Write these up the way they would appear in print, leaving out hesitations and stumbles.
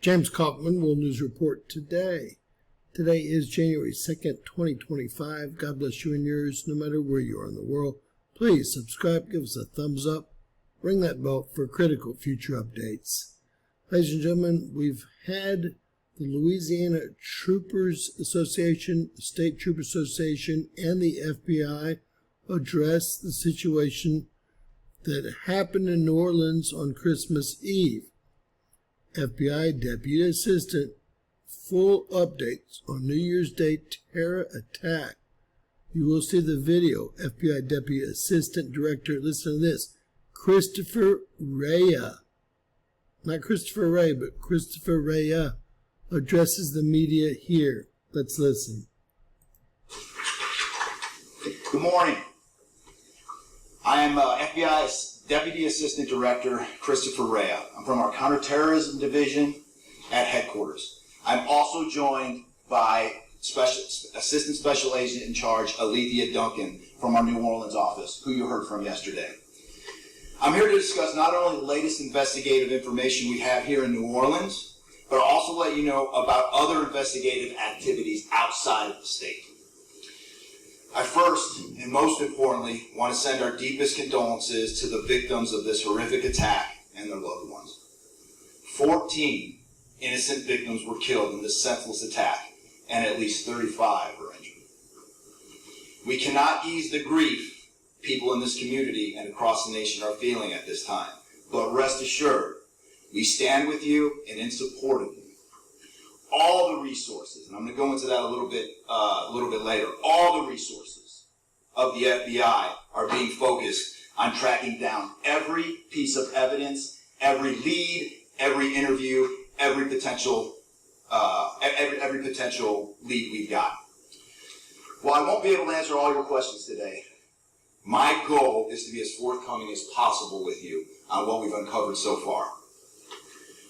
James Kaufman, World News Report today. Today is January 2nd, 2025. God bless you and yours, no matter where you are in the world. Please subscribe, give us a thumbs up, ring that bell for critical future updates. Ladies and gentlemen, we've had the Louisiana Troopers Association, the State Troopers Association, and the FBI address the situation that happened in New Orleans on Christmas Eve. FBI Deputy Assistant, full updates on New Year's Day terror attack. You will see the video. FBI Deputy Assistant Director, listen to this, Christopher Rea, not Christopher Ray, but Christopher Rea, addresses the media here. Let's listen. Good morning. I am FBI's Deputy Assistant Director, Christopher Rea. I'm from our Counterterrorism Division at headquarters. I'm also joined by Assistant Special Agent in Charge, Alethea Duncan, from our New Orleans office, who you heard from yesterday. I'm here to discuss not only the latest investigative information we have here in New Orleans, but I'll also let you know about other investigative activities outside of the state. I first, and most importantly, want to send our deepest condolences to the victims of this horrific attack and their loved ones. 14 innocent victims were killed in this senseless attack, and at least 35 were injured. We cannot ease the grief people in this community and across the nation are feeling at this time, but rest assured, we stand with you and in support of you. All the resources, and I'm going to go into that a little bit later, all the resources of the FBI are being focused on tracking down every piece of evidence, every lead, every interview, every potential lead we've got. While I won't be able to answer all your questions today, my goal is to be as forthcoming as possible with you on what we've uncovered so far.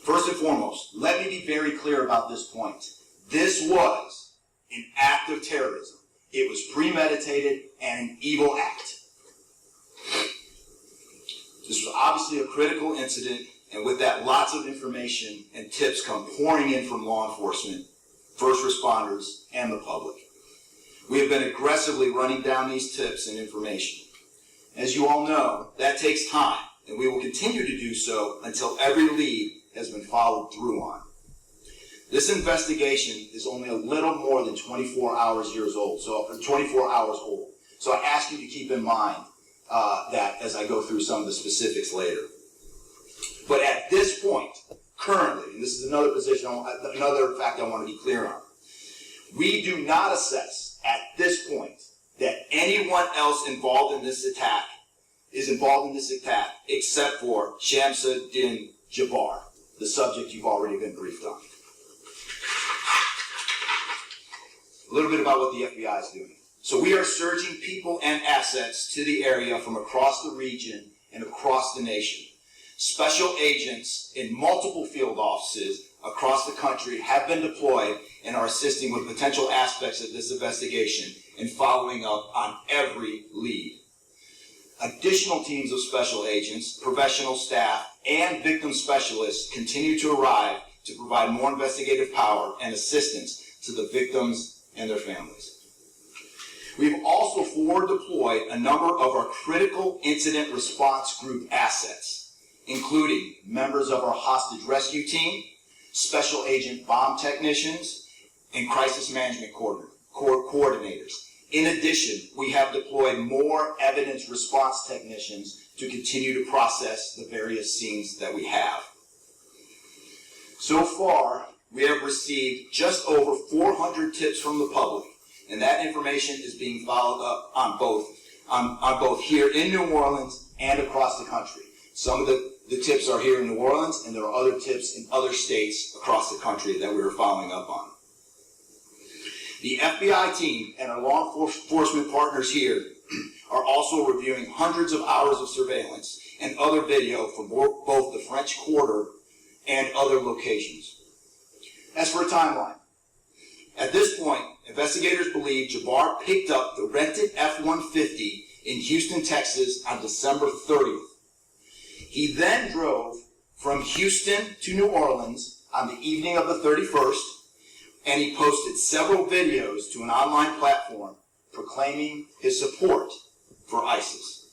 First and foremost, let me be very clear about this point. This was an act of terrorism. It was premeditated and an evil act. This was obviously a critical incident, and with that, lots of information and tips come pouring in from law enforcement, first responders, and the public. We have been aggressively running down these tips and information. As you all know, that takes time, and we will continue to do so until every lead has been followed through on. This investigation is only a little more than 24 hours old. So I ask you to keep in mind that as I go through some of the specifics later. But at this point, currently, and this is another fact I want to be clear on, we do not assess at this point that anyone else involved in this attack is involved in this attack except for Shamsuddin Jabbar, the subject you've already been briefed on. A little bit about what the FBI is doing. So we are surging people and assets to the area from across the region and across the nation. Special agents in multiple field offices across the country have been deployed and are assisting with potential aspects of this investigation and following up on every lead. Additional teams of special agents, professional staff, and victim specialists continue to arrive to provide more investigative power and assistance to the victims and their families. We've also forward deployed a number of our critical incident response group assets, including members of our hostage rescue team, special agent bomb technicians, and crisis management coordinators. In addition, we have deployed more evidence response technicians to continue to process the various scenes that we have. So far, we have received just over 400 tips from the public, and that information is being followed up on both here in New Orleans and across the country. Some of the tips are here in New Orleans, and there are other tips in other states across the country that we are following up on. The FBI team and our law enforcement partners here are also reviewing hundreds of hours of surveillance and other video from both the French Quarter and other locations. As for a timeline, at this point, investigators believe Jabbar picked up the rented F-150 in Houston, Texas on December 30th. He then drove from Houston to New Orleans on the evening of the 31st, and he posted several videos to an online platform proclaiming his support for ISIS.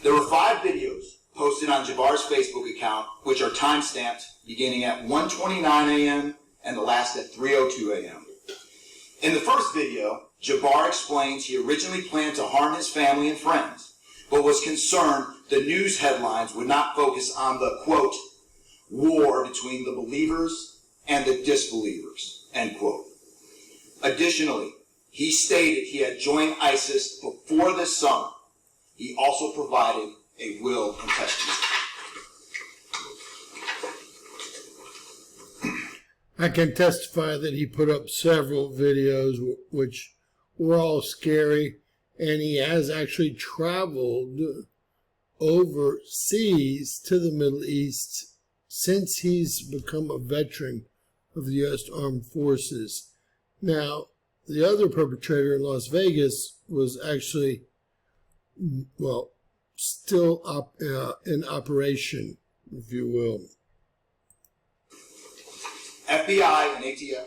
There were 5 videos posted on Jabbar's Facebook account, which are time-stamped beginning at 1:29 a.m. and the last at 3:02 a.m. In the first video, Jabbar explains he originally planned to harm his family and friends, but was concerned the news headlines would not focus on the, quote, war between the believers and the disbelievers, end quote. Additionally, he stated he had joined ISIS before this summer. He also provided a will and testament. I can testify that he put up several videos which were all scary, and he has actually traveled overseas to the Middle East since he's become a veteran of the U.S. Armed Forces. Now, the other perpetrator in Las Vegas was actually, well, still in operation, if you will. FBI and ATF.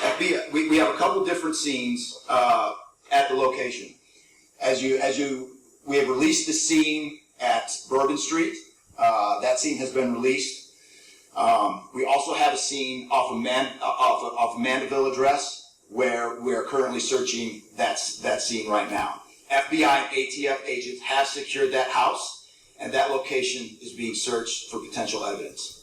FBI, we have a couple different scenes at the location. We have released the scene at Bourbon Street. That scene has been released. We also have a scene off of Mandeville address where we are currently searching that scene right now. FBI and ATF agents have secured that house, and that location is being searched for potential evidence.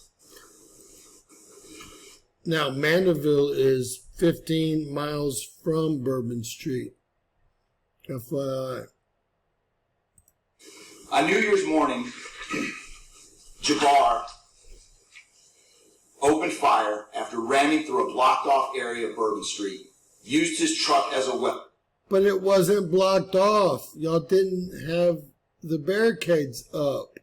Now, Mandeville is 15 miles from Bourbon Street. FYI. On New Year's morning, Jabbar opened fire after ramming through a blocked-off area of Bourbon Street, used his truck as a weapon. But it wasn't blocked off. Y'all didn't have the barricades up.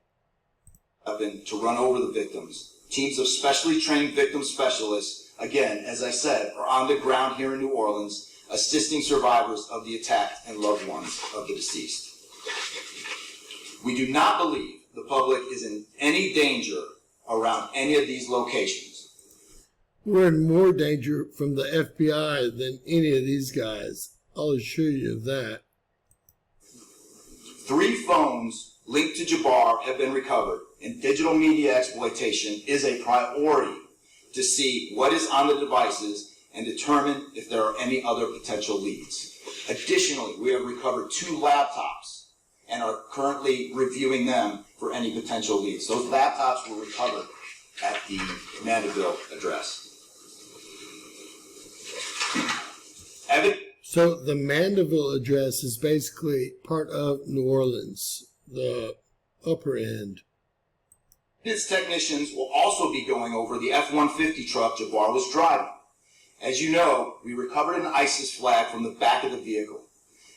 To run over the victims. Teams of specially trained victim specialists, again, as I said, are on the ground here in New Orleans, assisting survivors of the attack and loved ones of the deceased. We do not believe the public is in any danger around any of these locations. We're in more danger from the FBI than any of these guys. I'll assure you of that. 3 phones linked to Jabbar have been recovered, and digital media exploitation is a priority to see what is on the devices and determine if there are any other potential leads. Additionally, we have recovered 2 laptops and are currently reviewing them for any potential leads. Those laptops were recovered at the Mandeville address. So the Mandeville address is basically part of New Orleans, the upper end. Its technicians will also be going over the F-150 truck Jabbar was driving. As you know, we recovered an ISIS flag from the back of the vehicle.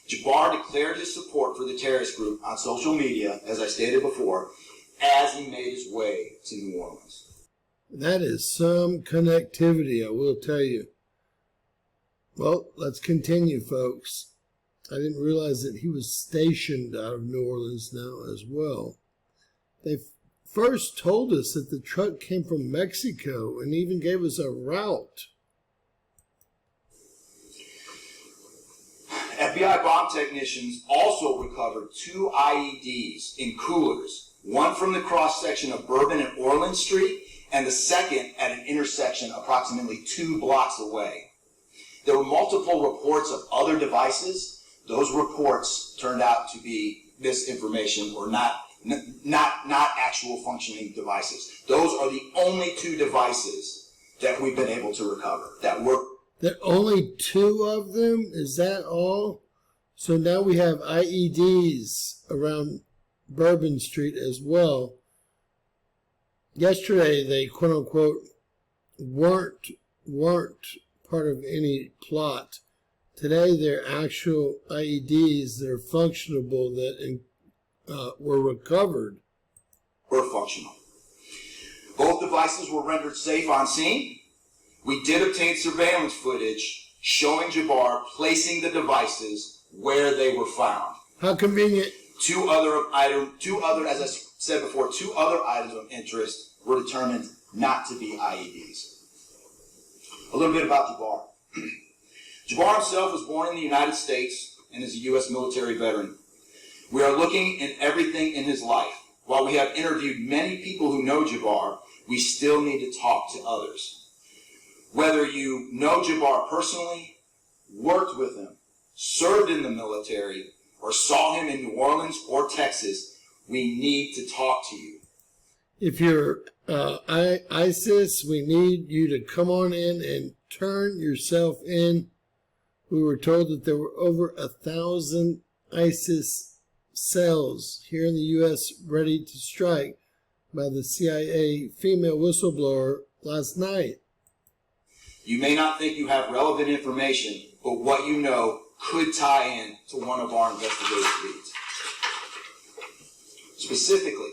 Jabbar declared his support for the terrorist group on social media, as I stated before, as he made his way to New Orleans. That is some connectivity, I will tell you. Well, let's continue, folks. I didn't realize that he was stationed out of New Orleans now as well. They first told us that the truck came from Mexico and even gave us a route. FBI bomb technicians also recovered 2 IEDs in coolers, one from the cross-section of Bourbon and Orland Street, and the second at an intersection approximately 2 blocks away. There were multiple reports of other devices. Those reports turned out to be misinformation or not actual functioning devices. Those are the only 2 devices that we've been able to recover that work. There are only 2 of them? Is that all? So now we have IEDs around Bourbon Street as well. Yesterday they quote unquote weren't part of any plot. Today they're actual IEDs that are functionable that were recovered. Were functional. Both devices were rendered safe on scene. We did obtain surveillance footage showing Jabbar placing the devices where they were found. How convenient. Two other, as I said before, two other items of interest were determined not to be IEDs. A little bit about Jabbar. Jabbar himself was born in the United States and is a U.S. military veteran. We are looking in everything in his life. While we have interviewed many people who know Jabbar, we still need to talk to others. Whether you know Jabbar personally, worked with him, served in the military, or saw him in New Orleans or Texas, we need to talk to you. If you're ISIS, we need you to come on in and turn yourself in. We were told that there were over 1,000 ISIS cells here in the U.S. ready to strike by the CIA female whistleblower last night. You may not think you have relevant information, but what you know could tie in to one of our investigative leads. Specifically,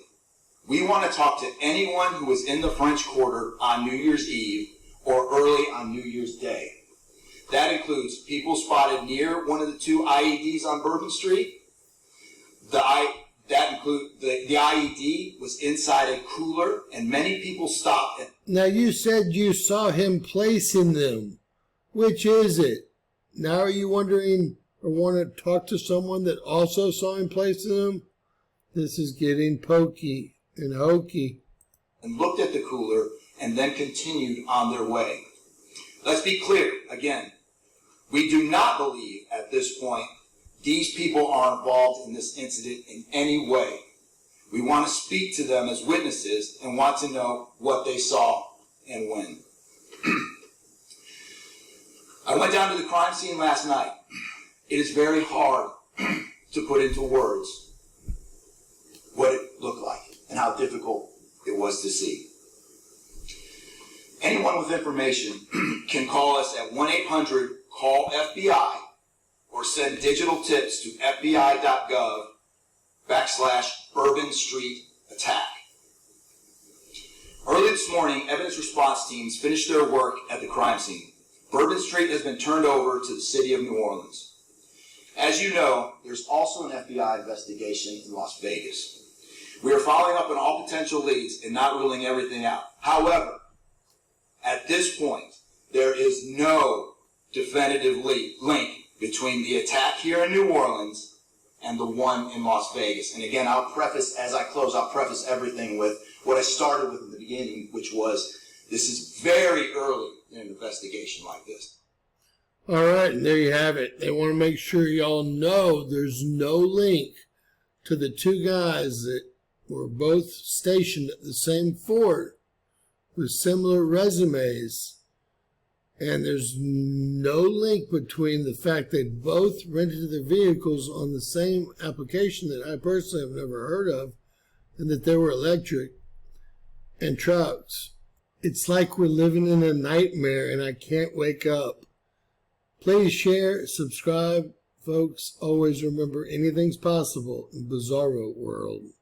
we want to talk to anyone who was in the French Quarter on New Year's Eve or early on New Year's Day. That includes people spotted near one of the two IEDs on Bourbon Street. The IED was inside a cooler, and many people stopped. Now, you said you saw him placing them. Which is it? Now are you wondering or want to talk to someone that also saw him placing them? This is getting pokey and hokey. And looked at the cooler and then continued on their way. Let's be clear, again, we do not believe at this point these people are involved in this incident in any way. We want to speak to them as witnesses and want to know what they saw and when. I went down to the crime scene last night. It is very hard to put into words what it looked like and how difficult it was to see. Anyone with information can call us at 1-800-CALL-FBI or send digital tips to fbi.gov/Bourbon Street Attack. Early this morning, evidence response teams finished their work at the crime scene. Bourbon Street has been turned over to the city of New Orleans. As you know, there's also an FBI investigation in Las Vegas. We are following up on all potential leads and not ruling everything out. However, at this point, there is no definitive link between the attack here in New Orleans and the one in Las Vegas. And again, I'll preface everything with what I started with in the beginning, which was this is very early in an investigation like this. All right, and there you have it. They want to make sure y'all know there's no link to the two guys that were both stationed at the same fort with similar resumes. And there's no link between the fact they both rented their vehicles on the same application that I personally have never heard of, and that they were electric and trucks. It's like we're living in a nightmare and I can't wake up. Please share, subscribe, folks. Always remember anything's possible in Bizarro World.